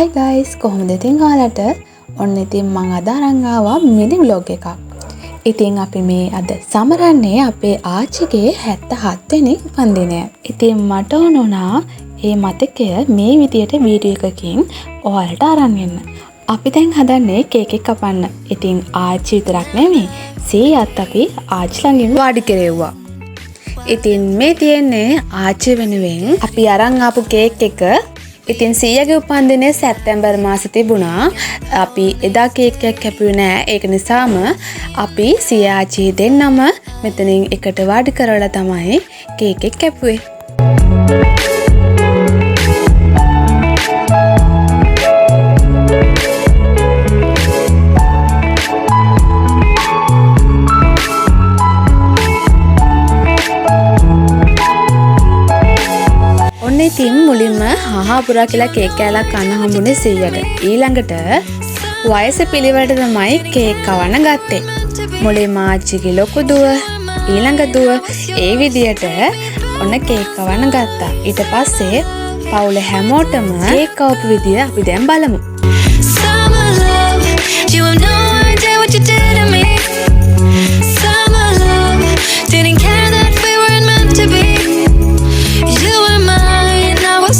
Hi guys, කොහොමද ඉතින් ඔයාලට? ඔන්න ඉතින් මම අද අරන් ආවා මිනි vlog එකක්. ඉතින් අපි මේ අද සමරන්නේ අපේ ආච්චිගේ 77 වෙනි උපන්දිනය. ඉතින් මට උනා මේ මතකය මේ විදියට වීඩියෝ එකකින් ඔයාලට අරන් එන්න. අපි දැන් හදන්නේ කේක් එක කපන්න. ඉතින් ආච්චි විතරක් නෙමෙයි, සීයාත් අපි ආච්චි ළඟින් වාඩි කෙරෙව්වා. ඉතින් මේ තියෙන්නේ ආච්චි වෙනුවෙන් අපි අරන් ආපු කේක් එක. ඉතින් සීයාගේ උපන්දිනය සැප්තැම්බර් මාසෙ තිබුණා. අපි එදා කේක් එකක් කැපුවේ නෑ. ඒක නිසාම අපි සීයා ආච්චි දෙන්නම මෙතනින් එකට වාඩි කරවලා තමයි කේක් එක කැපුවේ. ඉතින් මුලින්ම හාහාපුරා කියලා කේක් කෑල්ලක් කන්න හම්බුනේ සීයාට. ඊළඟට වයස පිළිවෙලට තමයි කේක් කවන්න ගත්තේ. මුලින්ම ආච්චිගේ ලොකු දුව, ඊළඟ දුව ඒ විදියට ඔන්න කේක් කවන්න ගත්තා. ඊට පස්සේ පවුල හැමෝටම කේක් කවපු විදිය අපි දැන් බලමු.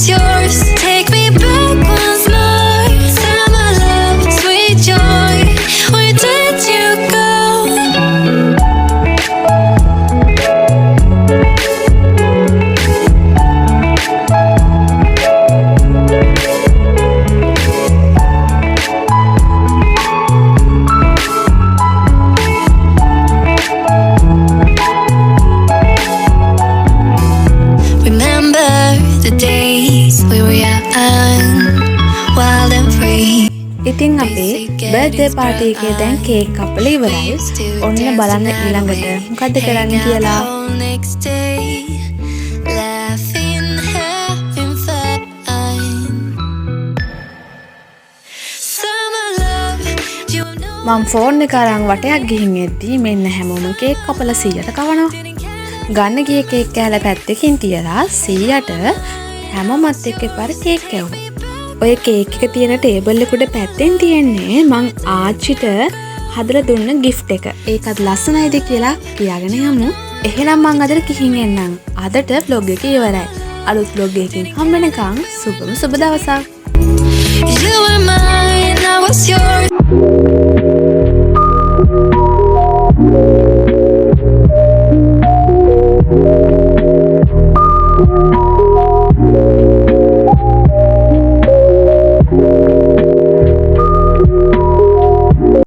Yours, take me back once more. Summer love, sweet joy. Where did you go? Remember the days we were young, wild and free. ඉතින් අපේ බර්ත්ඩේ පාටි එකේ දැන් කේක් කපලා ඉවරයි. ඔන්න බලන්න ඊළඟට මොකද්ද කරන්න කියලා. Next day, laughing, having fun. Summer love, you know. මම ෆෝන් එක අරන් වටයක් ගිහින් එද්දී මෙන්න හැමෝම කේක් කපලා සීයට කවනවා. ගන්න ගිය කේක් කෑල්ල පැත්තකින් තියලා සීයට හැමෝමත් එක්ක එකපාර කේක් කැවුවා. ඔය කේක් එක තියෙන ටේබල් එක උඩ පැත්තෙන් තියෙන්නේ මං ආච්චිට හදලා දුන්න gift එක. ඒකත් ලස්සනයිද කියලා කියාගෙන යමු. එහෙනම් මං අදට ගිහින් එන්නම්. අදට vlog එක ඉවරයි. අලුත් vlog එකකින් හම්බ වෙනකන් සුබම සුබ දවසක්. You